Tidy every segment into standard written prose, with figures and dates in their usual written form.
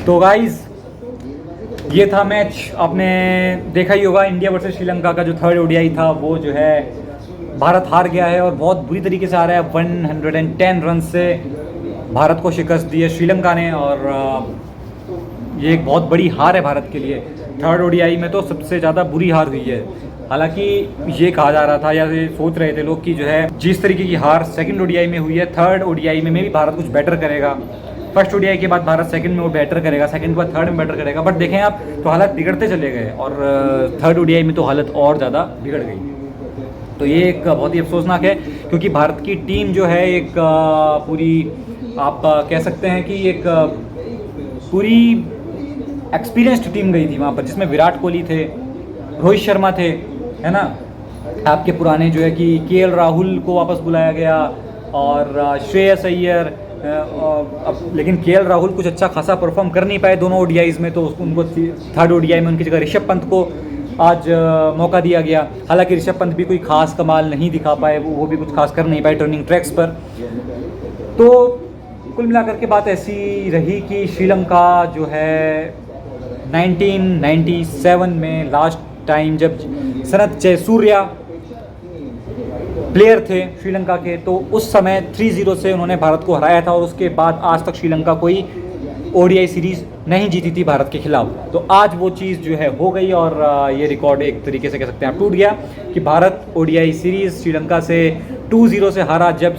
तो गाइस ये था मैच, आपने देखा ही होगा इंडिया वर्सेस श्रीलंका का जो थर्ड ओडीआई था, वो जो है भारत हार गया है और बहुत बुरी तरीके से हारा है। 110 रन से भारत को शिकस्त दी है श्रीलंका ने और ये एक बहुत बड़ी हार है भारत के लिए। थर्ड ओडीआई में तो सबसे ज़्यादा बुरी हार हुई है। हालांकि ये कहा जा रहा था या ये सोच रहे थे लोग कि जो है जिस तरीके की हार सेकंड ओडीआई में हुई है, थर्ड ओडीआई में भी भारत कुछ बेटर करेगा। फर्स्ट ओडीआई के बाद भारत सेकंड में वो बेटर करेगा, सेकंड के बाद थर्ड में बेटर करेगा, बट देखें आप तो हालत बिगड़ते चले गए और थर्ड ओडीआई में तो हालत और ज़्यादा बिगड़ गई। तो ये एक बहुत ही अफसोसनाक है क्योंकि भारत की टीम जो है एक पूरी आप कह सकते हैं कि एक पूरी एक्सपीरियंस्ड टीम गई थी वहाँ पर, जिसमें विराट कोहली थे, रोहित शर्मा थे, है ना, आपके पुराने जो है कि केएल राहुल को वापस बुलाया गया और श्रेयस अय्यर। अब लेकिन केएल राहुल कुछ अच्छा खासा परफॉर्म कर नहीं पाए दोनों ओडीआईज़ में, तो उनको थर्ड ओडीआई में उनकी जगह ऋषभ पंत को आज मौका दिया गया। हालांकि ऋषभ पंत भी कोई खास कमाल नहीं दिखा पाए, वो भी कुछ खास कर नहीं पाए टर्निंग ट्रैक्स पर। तो कुल मिलाकर के बात ऐसी रही कि श्रीलंका जो है 1997 में लास्ट टाइम जब सनत जयसूर्या प्लेयर थे श्रीलंका के, तो उस समय 3-0 से उन्होंने भारत को हराया था और उसके बाद आज तक श्रीलंका कोई ओडीआई सीरीज़ नहीं जीती थी भारत के खिलाफ। तो आज वो चीज़ जो है हो गई और ये रिकॉर्ड एक तरीके से कह सकते हैं आप टूट गया कि भारत ओडीआई सीरीज़ श्रीलंका से 2-0 से हारा, जब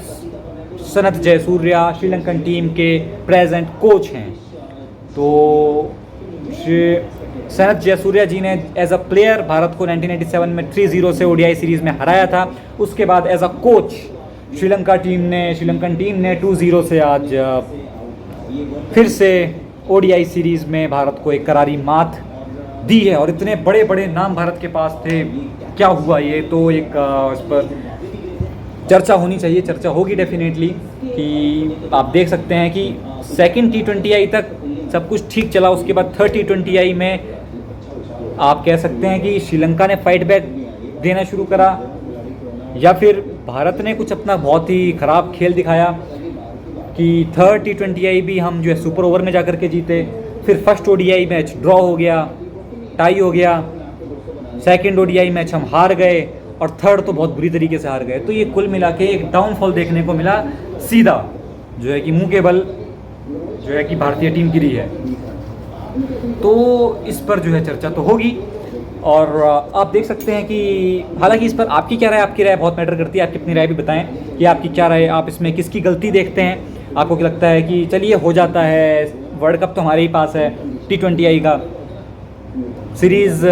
सनत जयसूर्या श्रीलंकन टीम के प्रेजेंट कोच हैं। तो सनत जयसूर्या जी ने एज अ प्लेयर भारत को 1997 में 3-0 से ओडीआई सीरीज़ में हराया था। उसके बाद as a coach Sri Lankan team ने 2-0 से आज फिर से ओडीआई सीरीज़ में भारत को एक करारी मात दी है। और इतने बड़े बड़े नाम भारत के पास थे, क्या हुआ ये तो एक इस पर चर्चा होनी चाहिए, चर्चा होगी डेफिनेटली। कि आप देख सकते हैं कि सेकंड T20I तक सब कुछ ठीक चला, उसके बाद थर्ड T20I में आप कह सकते हैं कि श्रीलंका ने फाइट बैक देना शुरू करा या फिर भारत ने कुछ अपना बहुत ही ख़राब खेल दिखाया कि थर्ड T20I भी हम जो है सुपर ओवर में जाकर के जीते, फिर फर्स्ट ओडीआई मैच ड्रॉ हो गया, टाई हो गया, सेकंड ओडीआई मैच हम हार गए और थर्ड तो बहुत बुरी तरीके से हार गए। तो ये कुल मिला के एक डाउनफॉल देखने को मिला सीधा, जो है कि मुंह के बल जो है कि भारतीय टीम गिरी है। तो इस पर जो है चर्चा तो होगी और आप देख सकते हैं कि हालांकि इस पर आपकी क्या राय, आपकी राय बहुत मैटर करती है। आपकी अपनी राय भी बताएं कि आपकी क्या राय, आप इसमें किसकी गलती देखते हैं। आपको क्या लगता है कि चलिए हो जाता है, वर्ल्ड कप तो हमारे ही पास है, T20I का सीरीज़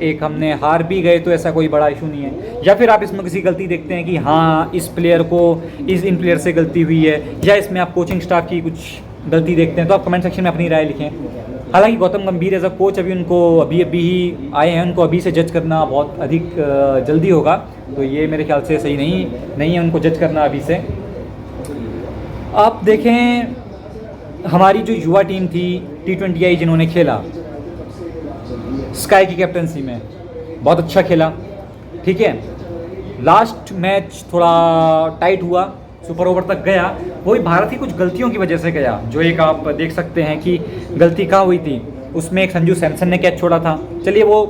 एक हमने हार भी गए तो ऐसा कोई बड़ा इशू नहीं है। या फिर आप इसमें किसी गलती देखते हैं कि हाँ इस प्लेयर को इन प्लेयर से गलती हुई है, या इसमें आप कोचिंग स्टाफ की कुछ गलती देखते हैं, तो आप कमेंट सेक्शन में अपनी राय लिखें। हालांकि गौतम गंभीर एज अ कोच अभी ही आए हैं, उनको अभी से जज करना बहुत अधिक जल्दी होगा, तो ये मेरे ख्याल से सही नहीं है उनको जज करना अभी से। आप देखें हमारी जो युवा टीम थी T20I जिन्होंने खेला स्काई की कैप्टनसी में, बहुत अच्छा खेला, ठीक है। लास्ट मैच थोड़ा टाइट हुआ, सुपर ओवर तक गया, वो भी भारत की कुछ गलतियों की वजह से गया। जो एक आप देख सकते हैं कि गलती कहाँ हुई थी, उसमें एक संजू सैमसन ने कैच छोड़ा था, चलिए वो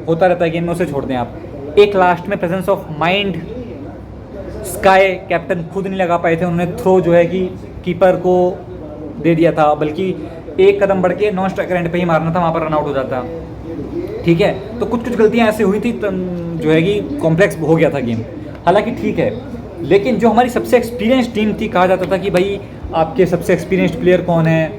होता रहता है गेम में, उसे छोड़ दें आप। एक लास्ट में presence of mind sky captain खुद नहीं लगा पाए थे, उन्होंने थ्रो जो है कि कीपर को दे दिया था, बल्कि एक कदम बढ़ के नॉन स्ट्राइकर एंड पे ही मारना था, वहाँ पर रन आउट हो जाता, ठीक है। तो कुछ गलतियाँ ऐसे हुई थी जो है कि कॉम्प्लेक्स हो गया था गेम। हालांकि ठीक है, लेकिन जो हमारी सबसे एक्सपीरियंस टीम थी, कहा जाता था कि भाई आपके सबसे एक्सपीरियंस्ड प्लेयर कौन है,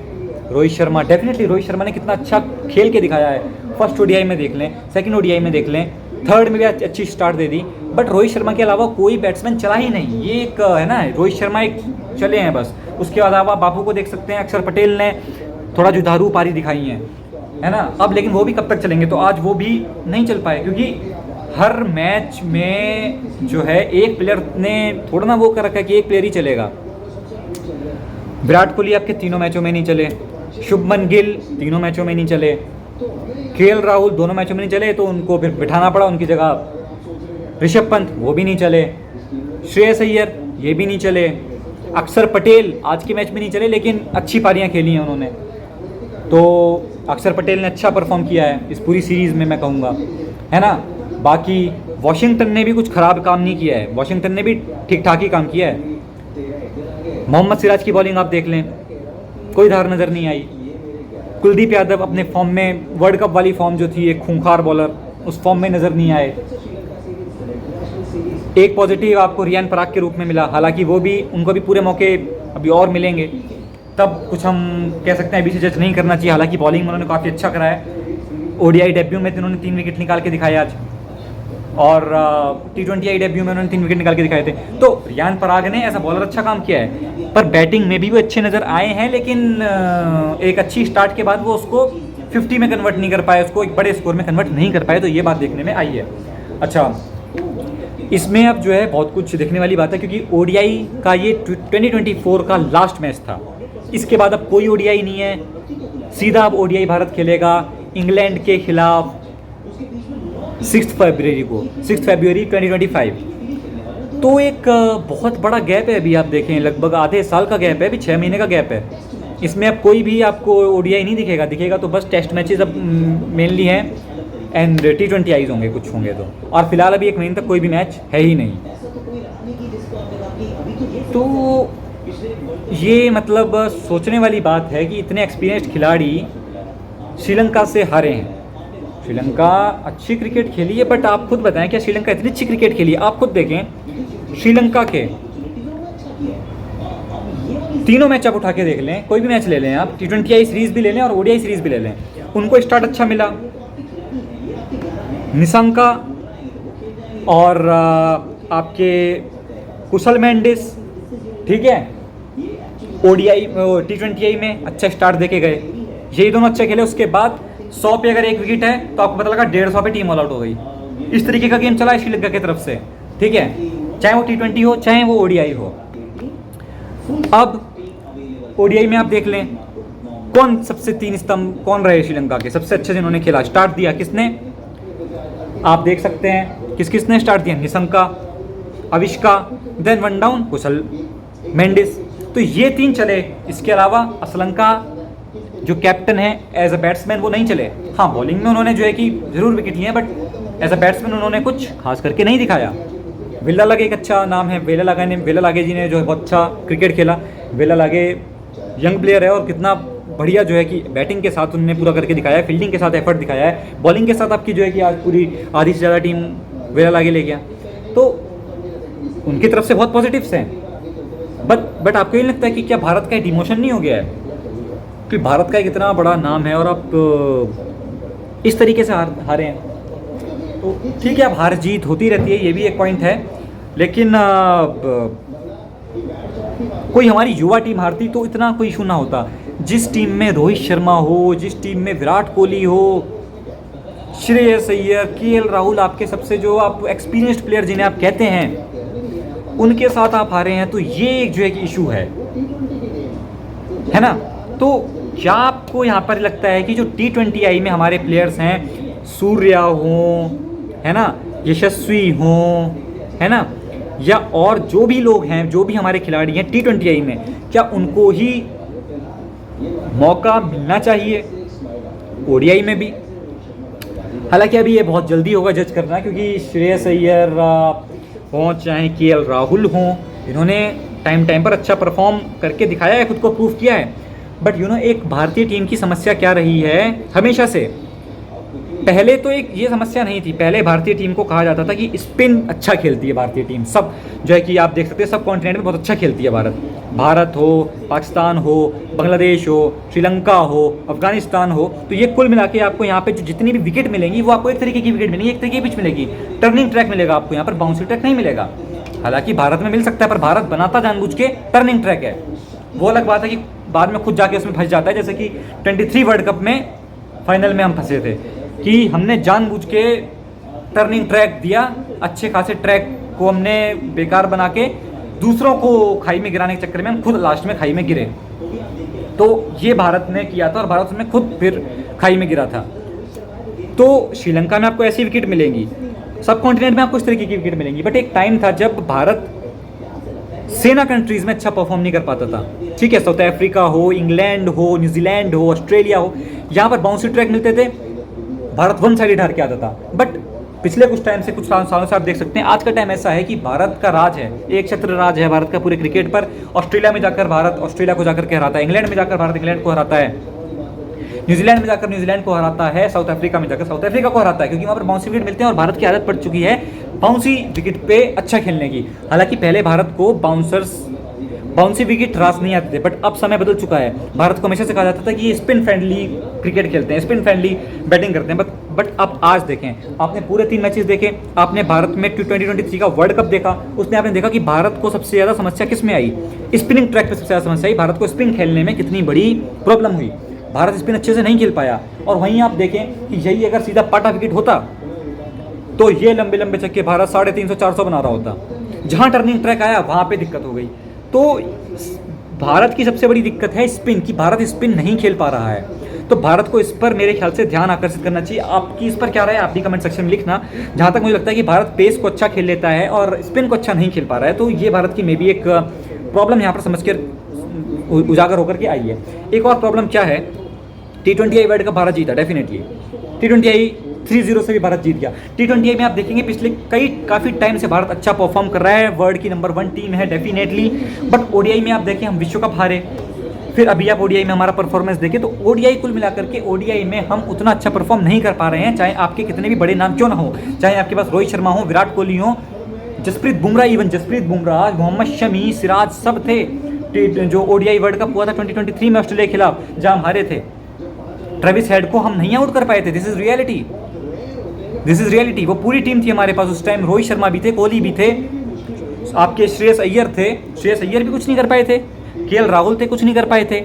रोहित शर्मा। डेफिनेटली रोहित शर्मा ने कितना अच्छा खेल के दिखाया है, फर्स्ट ओडीआई में देख लें, सेकंड ओडीआई में देख लें, थर्ड में भी अच्छी start they the, but Rohit Sharma के अलावा कोई बैट्समैन चला ही नहीं। ये एक है ना, रोहित शर्मा एक चले हैं बस। उसके अलावा बापू को देख सकते हैं, अक्षर पटेल ने थोड़ा जुधारू पारी दिखाई है ना। अब लेकिन वो भी कब तक चलेंगे, तो आज वो भी नहीं चल पाए क्योंकि हर मैच में जो है एक प्लेयर ने थोड़ा ना वो कर रखा है कि एक प्लेयर ही चलेगा। विराट कोहली आपके तीनों मैचों में नहीं चले, शुभमन गिल तीनों मैचों में नहीं चले, केएल राहुल दोनों मैचों में नहीं चले, तो उनको फिर बिठाना पड़ा उनकी जगह ऋषभ पंत, वो भी नहीं चले, श्रेयस अय्यर ये भी नहीं चले, अक्षर पटेल आज के मैच में नहीं चले लेकिन अच्छी पारियां खेली हैं उन्होंने। तो अक्षर पटेल ने अच्छा परफॉर्म किया है इस पूरी सीरीज़ में, मैं कहूँगा, है ना। बाकी वॉशिंगटन ने भी कुछ ख़राब काम नहीं किया है, वॉशिंगटन ने भी ठीक ठाक ही काम किया है। मोहम्मद सिराज की बॉलिंग आप देख लें, कोई धार नज़र नहीं आई। कुलदीप यादव अपने फॉर्म में, वर्ल्ड कप वाली फॉर्म जो थी, एक खूंखार बॉलर, उस फॉर्म में नज़र नहीं आए। एक पॉजिटिव आपको रियान पराग के रूप में मिला, हालांकि वो भी, उनको भी पूरे मौके अभी और मिलेंगे, तब कुछ हम कह सकते हैं, अभी से जज नहीं करना चाहिए। हालांकि बॉलिंग में उन्होंने काफ़ी अच्छा करा है। ओडीआई डेब्यू में उन्होंने 3 विकेट निकाल के दिखाए आज, और T20 डेब्यू में उन्होंने 3 विकेट निकाल के दिखाए थे। तो रियान पराग ने एज अ बॉलर अच्छा काम किया है, पर बैटिंग में भी वो अच्छे नज़र आए हैं, लेकिन एक अच्छी स्टार्ट के बाद वो उसको 50 में कन्वर्ट नहीं कर पाए, उसको एक बड़े स्कोर में कन्वर्ट नहीं कर पाए, तो ये बात देखने में आई है। अच्छा, इसमें अब जो है बहुत कुछ देखने वाली बात है, क्योंकि ओडीआई का ये 2024 का लास्ट मैच था। इसके बाद अब कोई ओडीआई नहीं है, सीधा अब ओडीआई भारत खेलेगा इंग्लैंड के खिलाफ 6 फरवरी 2025। तो एक बहुत बड़ा गैप है अभी, आप देखें लगभग आधे साल का गैप है, अभी 6 महीने का गैप है। इसमें अब कोई भी आपको ओडीआई नहीं दिखेगा तो बस टेस्ट मैचेस अब मेनली हैं, एंड T20 होंगे, कुछ होंगे तो। और फिलहाल अभी 1 महीने तक कोई भी मैच है ही नहीं। तो ये मतलब सोचने वाली बात है कि इतने एक्सपीरियंस्ड खिलाड़ी श्रीलंका से हारे हैं। श्रीलंका अच्छी क्रिकेट खेली है, बट आप खुद बताएं क्या श्रीलंका इतनी अच्छी क्रिकेट खेली है? आप खुद देखें, श्रीलंका के तीनों मैच आप उठा के देख लें, कोई भी मैच ले लें आप, T20 सीरीज़ भी ले लें और ओडीआई सीरीज़ भी ले लें, उनको स्टार्ट अच्छा मिला। निशंका और आपके कुशल मेंडिस, ठीक है, ओडीआई T20 में अच्छा स्टार्ट देके गए, यही दोनों अच्छे खेले। उसके बाद 100 पे अगर 1 विकेट है तो आपको पता लगा 150 पे टीम ऑल आउट हो गई। इस तरीके का गेम चला है श्रीलंका की तरफ से, ठीक है, चाहे वो T20 हो चाहे वो ओडीआई हो। अब ओडीआई में आप देख लें कौन सबसे 3 स्तंभ कौन रहे श्रीलंका के सबसे अच्छे जिन्होंने खेला, स्टार्ट दिया किसने, आप देख सकते हैं किसने स्टार्ट दिया, Nissanka, Avishka, then one down Kusal Mendis, तो ये 3 चले। इसके अलावा असलंका जो कैप्टन है एज अ बैट्समैन वो नहीं चले। हाँ, बॉलिंग में उन्होंने जो है कि ज़रूर विकेट लिए हैं, बट एज अ बैट्समैन उन्होंने कुछ खास करके नहीं दिखाया। वेलालागे एक अच्छा नाम है, वेलालागे जी ने जो है बहुत अच्छा क्रिकेट खेला। वेलालागे यंग प्लेयर है और कितना बढ़िया जो है कि बैटिंग के साथ उन्होंने पूरा करके दिखाया है, फील्डिंग के साथ एफर्ट दिखाया है, बॉलिंग के साथ आपकी जो है कि आज पूरी आधी से ज़्यादा टीम वेलालागे ले गया, तो उनकी तरफ से बहुत पॉजिटिव्स हैं। बट आपको ये लगता है कि क्या भारत का डिमोशन नहीं हो गया है कि भारत का एक इतना बड़ा नाम है और आप इस तरीके से हारे हैं? तो ठीक है, अब हार जीत होती रहती है, ये भी एक पॉइंट है, लेकिन कोई हमारी युवा टीम हारती तो इतना कोई इशू ना होता। जिस टीम में रोहित शर्मा हो, जिस टीम में विराट कोहली हो, श्रेयस अय्यर, केएल राहुल, आपके सबसे जो आप एक्सपीरियंस्ड प्लेयर जिन्हें आप कहते हैं, उनके साथ आप हारे हैं, तो ये एक जो है कि इशू है ना। तो क्या आपको यहाँ पर लगता है कि जो T20 में हमारे प्लेयर्स हैं, सूर्या हों, है ना, यशस्वी हों, है ना, या और जो भी लोग हैं, जो भी हमारे खिलाड़ी हैं T20 में, क्या उनको ही मौका मिलना चाहिए ओडीआई में भी? हालांकि अभी ये बहुत जल्दी होगा जज करना, क्योंकि श्रेयस अय्यर हों चाहे केएल राहुल हों, इन्होंने टाइम पर अच्छा परफॉर्म करके दिखाया है, खुद को प्रूव किया है। बट एक भारतीय टीम की समस्या क्या रही है हमेशा से, पहले तो एक ये समस्या नहीं थी। पहले भारतीय टीम को कहा जाता था कि स्पिन अच्छा खेलती है भारतीय टीम, सब जो है कि आप देख सकते हैं सब कॉन्टिनेंट में बहुत अच्छा खेलती है भारत हो, पाकिस्तान हो, बांग्लादेश हो, श्रीलंका हो, अफगानिस्तान हो, तो ये कुल मिला के आपको यहाँ पे जो जितनी भी विकेट मिलेंगी वो आपको एक तरीके की विकेट मिलेंगी, एक तरीके की पिच मिलेगी, टर्निंग ट्रैक मिलेगा आपको, यहाँ पर बाउंसी ट्रैक नहीं मिलेगा। हालांकि भारत में मिल सकता है, पर भारत बनाता जानबूझ के टर्निंग ट्रैक है। वो अलग बात है कि बाद में खुद जाके उसमें फंस जाता है, जैसे कि 23 वर्ल्ड कप में फाइनल में हम फंसे थे कि हमने जानबूझ के टर्निंग ट्रैक दिया, अच्छे खासे ट्रैक को हमने बेकार बना के दूसरों को खाई में गिराने के चक्कर में हम खुद लास्ट में खाई में गिरे। तो ये भारत ने किया था और भारत में खुद फिर खाई में गिरा था। तो श्रीलंका में आपको ऐसी विकेट मिलेंगी, सब कॉन्टिनेंट में आपको इस तरीके की विकेट मिलेंगी। बट एक टाइम था जब भारत सेना कंट्रीज़ में अच्छा परफॉर्म नहीं कर पाता था, ठीक है, साउथ अफ्रीका हो, इंग्लैंड हो, न्यूजीलैंड हो, ऑस्ट्रेलिया हो, यहाँ पर बाउंसी ट्रैक मिलते थे, भारत वन साइड हार के आता था। बट पिछले कुछ टाइम से, कुछ सालों से आप देख सकते हैं, आज का टाइम ऐसा है कि भारत का राज है, एक छत्र राज है भारत का पूरे क्रिकेट पर। ऑस्ट्रेलिया में जाकर भारत ऑस्ट्रेलिया को जाकर के हराता है, इंग्लैंड में जाकर भारत इंग्लैंड को हराता है, न्यूजीलैंड में जाकर न्यूजीलैंड को हराता है, साउथ अफ्रीका में जाकर साउथ अफ्रीका को हराता है, क्योंकि वहाँ पर बाउंसी विकेट मिलते हैं और भारत की आदत पड़ चुकी है बाउंसी विकेट पे अच्छा खेलने की। हालांकि पहले भारत को बाउंसी विकेट रास नहीं आते थे, बट अब समय बदल चुका है। भारत को हमेशा से कहा जाता था कि ये स्पिन फ्रेंडली क्रिकेट खेलते हैं, स्पिन फ्रेंडली बैटिंग करते हैं, बट अब आज देखें, आपने पूरे 3 मैचेस देखे, आपने भारत में 2023 का वर्ल्ड कप देखा, उसमें आपने देखा कि भारत को सबसे ज़्यादा समस्या किस में आई, स्पिनिंग ट्रैक पे सबसे ज़्यादा समस्या आई। भारत को स्पिन खेलने में कितनी बड़ी प्रॉब्लम हुई, भारत स्पिन अच्छे से नहीं खेल पाया। और वहीं आप देखें कि यही अगर सीधा पाटा विकेट होता तो ये लंबे लंबे छक्के भारत 350-400 बना रहा होता। जहाँ टर्निंग ट्रैक आया वहाँ पे दिक्कत हो गई। तो भारत की सबसे बड़ी दिक्कत है स्पिन की, भारत स्पिन नहीं खेल पा रहा है। तो भारत को इस पर मेरे ख्याल से ध्यान आकर्षित करना चाहिए। आपकी इस पर क्या राय है, आप भी कमेंट सेक्शन में लिखना। जहाँ तक मुझे लगता है कि भारत पेस को अच्छा खेल लेता है और स्पिन को अच्छा नहीं खेल पा रहा है, तो ये भारत की मे बी एक प्रॉब्लम यहाँ पर समझ कर उजागर होकर के आई है। एक और प्रॉब्लम क्या है, T20I वर्ल्ड कप भारत जीता, डेफिनेटली T20I 3-0 से भी भारत जीत गया। T20I में आप देखेंगे पिछले काफ़ी टाइम से भारत अच्छा परफॉर्म कर रहा है, वर्ल्ड की नंबर 1 टीम है डेफिनेटली। बट ODI में आप देखें, हम विश्व कप हारे, फिर अभी आप ODI में हमारा परफॉर्मेंस देखें तो ODI कुल मिलाकर के ODI में हम उतना अच्छा परफॉर्म नहीं कर पा रहे हैं, चाहे आपके कितने भी बड़े नाम क्यों ना हो, चाहे आपके पास रोहित शर्मा हो, विराट कोहली हो, जसप्रीत बुमराह, इवन जसप्रीत बुमराह, मोहम्मद शमी, सिराज, सब थे। जो ODI वर्ल्ड कप हुआ था 2023 में ऑस्ट्रेलिया के खिलाफ, जहाँ हम हारे थे, ट्रेविस हेड को हम नहीं आउट कर पाए थे। This is reality. वो पूरी टीम थी हमारे पास उस टाइम, रोहित शर्मा भी थे, कोहली भी थे, आपके श्रेयस अय्यर थे, श्रेयस अय्यर भी कुछ नहीं कर पाए थे, KL राहुल थे, कुछ नहीं कर पाए थे,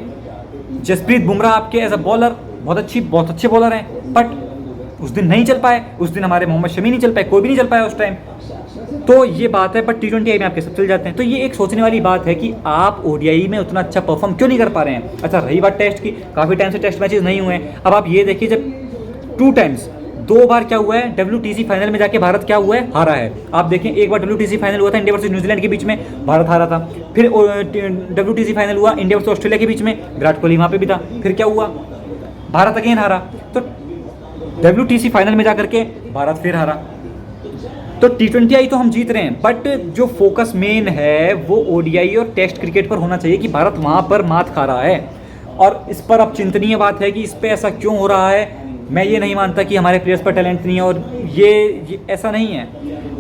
जसप्रीत बुमराह आपके एज अ बॉलर बहुत अच्छे बॉलर हैं, बट उस दिन नहीं चल पाए, उस दिन हमारे मोहम्मद शमी नहीं चल पाए, कोई भी नहीं चल पाया उस टाइम। तो ये बात है, बट T20I में आपके सब चल जाते हैं। तो ये एक सोचने वाली बात है कि आप ODI में उतना अच्छा परफॉर्म क्यों नहीं कर पा रहे हैं। अच्छा, रही बात टेस्ट की, काफ़ी टाइम से टेस्ट मैचेस नहीं हुए हैं। अब आप ये देखिए, जब 2 बार क्या हुआ है, WTC फाइनल में जाके भारत क्या हुआ है, हारा है। आप देखें, एक बार WTC फाइनल हुआ था इंडिया वर्सेस न्यूजीलैंड के बीच में, भारत हारा था। फिर WTC फाइनल हुआ इंडिया वर्सेस ऑस्ट्रेलिया के बीच में, विराट कोहली वहाँ पे भी था, फिर क्या हुआ, भारत अगेन हारा। तो WTC फाइनल में जाकर के भारत फिर हारा। तो T20I तो हम जीत रहे हैं, बट जो फोकस मेन है वो ODI और टेस्ट क्रिकेट पर होना चाहिए कि भारत वहाँ पर मात खा रहा है। और इस पर अब चिंतनीय बात है कि इस पर ऐसा क्यों हो रहा है। मैं ये नहीं मानता कि हमारे प्लेयर्स पर टैलेंट नहीं है, और ये ऐसा नहीं है,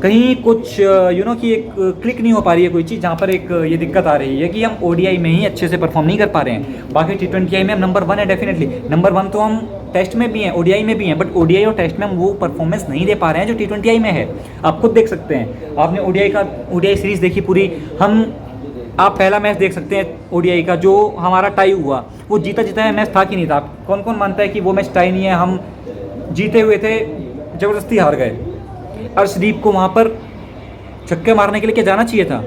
कहीं कुछ कि एक क्लिक नहीं हो पा रही है कोई चीज़, जहाँ पर एक ये दिक्कत आ रही है कि हम ODI में ही अच्छे से परफॉर्म नहीं कर पा रहे हैं। बाकी T20I में हम नंबर 1 है, डेफिनेटली नंबर 1 तो हम टेस्ट में भी हैं, ODI में भी हैं, बट ODI और टेस्ट में हम वो परफॉर्मेंस नहीं दे पा रहे हैं जो T20I में है। आप खुद देख सकते हैं, आपने ODI सीरीज़ देखी पूरी, आप पहला मैच देख सकते हैं ODI का, जो हमारा टाई हुआ, वो जीता है मैच था कि नहीं था। कौन कौन मानता है कि वो मैच टाई नहीं है, हम जीते हुए थे, ज़बरदस्ती हार गए। अर्शदीप को वहाँ पर छक्के मारने के लिए क्या जाना चाहिए था।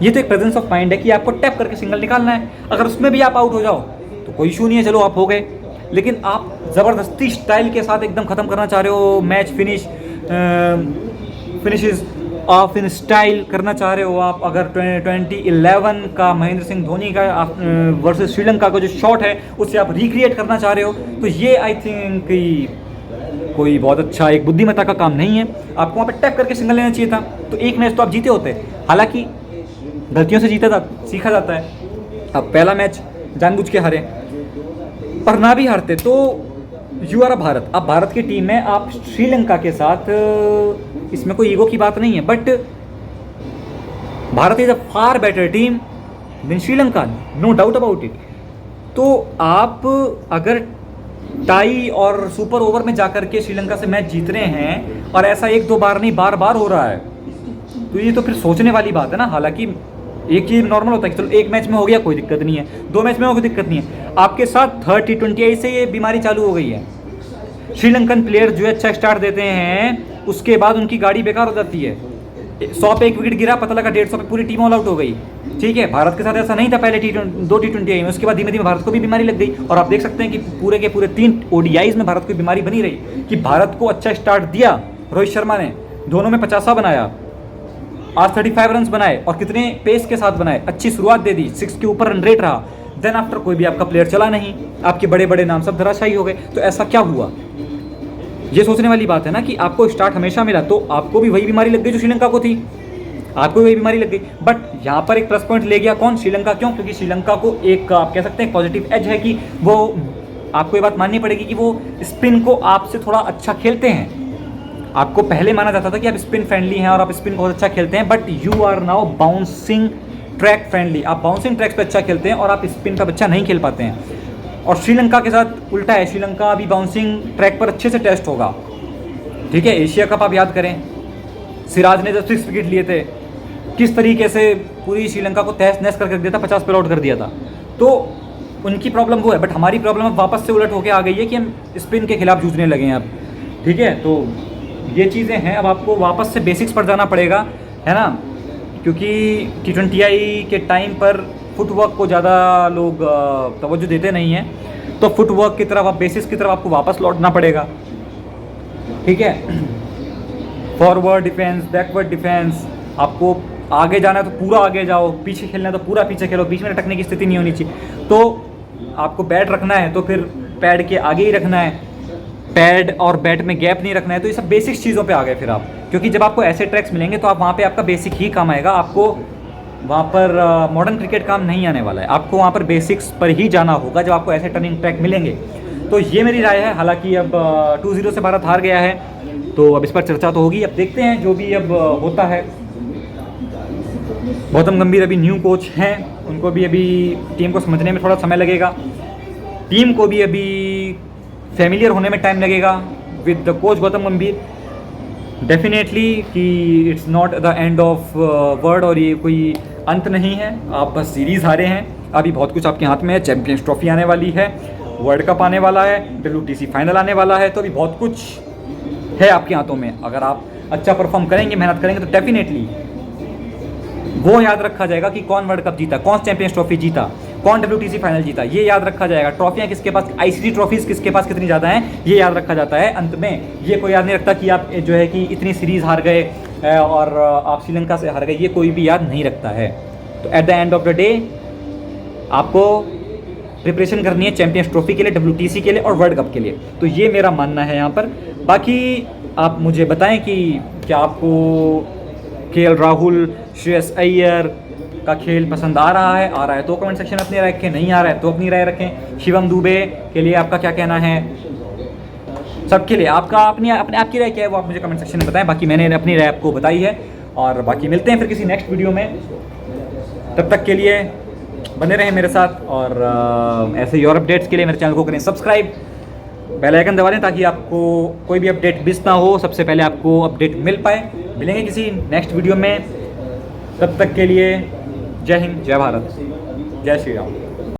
ये तो एक प्रेजेंस ऑफ माइंड है कि आपको टैप करके सिंगल निकालना है, अगर उसमें भी आप आउट हो जाओ तो कोई इशू नहीं है, चलो आप हो गए। लेकिन आप ज़बरदस्ती स्टाइल के साथ एकदम ख़त्म करना चाह रहे हो, match finishes of in style करना चाह रहे हो आप। अगर 2011 का महेंद्र सिंह धोनी का वर्सेस श्रीलंका का जो शॉट है उससे आप रिक्रिएट करना चाह रहे हो, तो ये आई थिंक कोई बहुत अच्छा एक बुद्धिमत्ता का काम नहीं है। आपको वहाँ पे टैप करके सिंगल लेना चाहिए था, तो एक मैच तो आप जीते होते। हालांकि गलतियों से सीखा जाता है। अब पहला मैच जानबूझ के हारे, पर ना भी हारते तो यू आर भारत। अब भारत की टीम में आप श्रीलंका के साथ, इसमें कोई ईगो की बात नहीं है, but Bharat is a far better team than Sri Lanka, no doubt about it. तो आप अगर टाई और सुपर ओवर में जाकर के श्रीलंका से मैच जीत रहे हैं, और ऐसा 1-2 बार नहीं बार बार हो रहा है, तो ये तो फिर सोचने वाली बात है ना। हालांकि एक चीज़ नॉर्मल होता है कि चलो एक मैच में हो गया कोई दिक्कत नहीं है, 2 मैच में हो गया दिक्कत नहीं है। आपके साथ थर्ड T20I से ये बीमारी चालू हो गई है। श्रीलंकन प्लेयर जो है अच्छा स्टार्ट देते हैं, उसके बाद उनकी गाड़ी बेकार हो जाती है। 100 पे 1 विकेट गिरा, पता लगा 150 पे पूरी टीम ऑल आउट हो गई। ठीक है, भारत के साथ ऐसा नहीं था पहले 2 T20I में, उसके बाद धीमे धीमे भारत को भी बीमारी लग गई। और आप देख सकते हैं कि पूरे के पूरे 3 ODIs में भारत को बीमारी बनी रही कि भारत को अच्छा स्टार्ट दिया रोहित शर्मा ने, दोनों में 50 बनाया, आज 35 रन बनाए और कितने पेस के साथ बनाए, अच्छी शुरुआत दे दी, 6 के ऊपर रन रेट रहा, देन आफ्टर कोई भी आपका प्लेयर चला नहीं, आपके बड़े बड़े नाम सब धराशायी हो गए। तो ऐसा क्या हुआ, ये सोचने वाली बात है ना कि आपको स्टार्ट हमेशा मिला तो आपको भी वही बीमारी लग गई जो श्रीलंका को थी, आपको भी वही बीमारी लग गई। बट यहाँ पर एक प्लस पॉइंट ले गया कौन, श्रीलंका। क्यों? क्योंकि श्रीलंका को एक आप कह सकते हैं पॉजिटिव एज है कि वो, आपको ये बात माननी पड़ेगी कि वो स्पिन को आपसे थोड़ा अच्छा खेलते हैं। आपको पहले माना जाता था कि आप स्पिन फ्रेंडली हैं और आप स्पिन बहुत अच्छा खेलते हैं, but you are now bouncing track friendly. आप बाउंसिंग ट्रैक्स पे अच्छा खेलते हैं और आप स्पिन पे अच्छा नहीं खेल पाते हैं। और श्रीलंका के साथ उल्टा है, श्रीलंका अभी बाउंसिंग ट्रैक पर अच्छे से टेस्ट होगा। ठीक है, एशिया कप आप याद करें, सिराज ने जब 6 विकेट लिए थे, किस तरीके से पूरी श्रीलंका को तहस नहस करके रख दिया था, 50 पे आउट कर दिया था। तो उनकी प्रॉब्लम वो है, बट हमारी प्रॉब्लम अब वापस से उलट होकर आ गई है कि हम स्पिन के खिलाफ जूझने लगे हैं अब। ठीक है, तो ये चीज़ें हैं, अब आपको वापस से बेसिक्स पर जाना पड़ेगा, है ना, क्योंकि T20I के टाइम पर फुटवर्क को ज़्यादा लोग तवज्जो देते नहीं हैं। तो फुटवर्क की तरफ, आप बेसिक्स की तरफ आपको वापस लौटना पड़ेगा। ठीक है, फॉरवर्ड डिफेंस, बैकवर्ड डिफेंस, आपको आगे जाना है तो पूरा आगे जाओ, पीछे खेलना है तो पूरा पीछे खेलो, बीच में अटकने की स्थिति नहीं होनी चाहिए। तो आपको बैट रखना है तो फिर पैड के आगे ही रखना है, पैड और बैट में गैप नहीं रखना है। तो ये सब बेसिक्स चीज़ों पे आ गए फिर आप, क्योंकि जब आपको ऐसे ट्रैक्स मिलेंगे तो आप वहाँ पे आपका बेसिक ही काम आएगा। आपको वहाँ पर मॉडर्न क्रिकेट काम नहीं आने वाला है, आपको वहाँ पर बेसिक्स पर ही जाना होगा जब आपको ऐसे टर्निंग ट्रैक मिलेंगे। तो ये मेरी राय है। हालांकि अब 2-0 से भारत हार गया है, तो अब इस पर चर्चा तो होगी। अब देखते हैं जो भी अब होता है। गौतम गंभीर अभी न्यू कोच हैं, उनको भी अभी टीम को समझने में थोड़ा समय लगेगा, टीम को भी अभी फैमिलियर होने में टाइम लगेगा विद द कोच गौतम गंभीर। डेफिनेटली कि it's not the end of word, और ये कोई अंत नहीं है। आप बस सीरीज़ हारे हैं, अभी बहुत कुछ आपके हाथ में है। चैंपियंस ट्रॉफी आने वाली है, वर्ल्ड कप आने वाला है, WTC फाइनल आने वाला है, तो अभी बहुत कुछ है आपके हाथों में। अगर आप अच्छा परफॉर्म करेंगे, मेहनत करेंगे, तो डेफिनेटली वो याद रखा जाएगा कि कौन वर्ल्ड कप जीता, कौन चैंपियंस ट्रॉफी जीता, कौन WTC फाइनल जीता, ये याद रखा जाएगा। ट्रॉफियाँ किसके पास, ICC ट्रॉफीज़ किसके पास कितनी ज़्यादा हैं, ये याद रखा जाता है अंत में। ये कोई याद नहीं रखता कि आप जो है कि इतनी सीरीज़ हार गए और आप श्रीलंका से हार गए, ये कोई भी याद नहीं रखता है। तो at the end of the day आपको प्रिपरेशन करनी है चैंपियंस ट्रॉफी के लिए, WTC के लिए और वर्ल्ड कप के लिए। तो ये मेरा मानना है यहाँ पर। बाकी आप मुझे बताएं कि क्या आपको KL राहुल, श्रेयस अय्यर का खेल पसंद आ रहा है तो कमेंट सेक्शन में अपनी राय रखें, नहीं आ रहा है तो अपनी राय रखें। शिवम दुबे के लिए आपका क्या कहना है, सबके लिए आपका अपनी आपकी राय क्या है वो आप मुझे कमेंट सेक्शन में बताएं। बाकी मैंने अपनी राय आपको बताई है, और बाकी मिलते हैं फिर किसी नेक्स्ट वीडियो में। तब तक के लिए बने रहें मेरे साथ, और ऐसे ही और अपडेट्स के लिए मेरे चैनल को करें सब्सक्राइब, बेल आइकन दबा दें ताकि आपको कोई भी अपडेट मिस ना हो, सबसे पहले आपको अपडेट मिल पाए। मिलेंगे किसी नेक्स्ट वीडियो में, तब तक के लिए जय हिंद, जय भारत, जय श्री राम।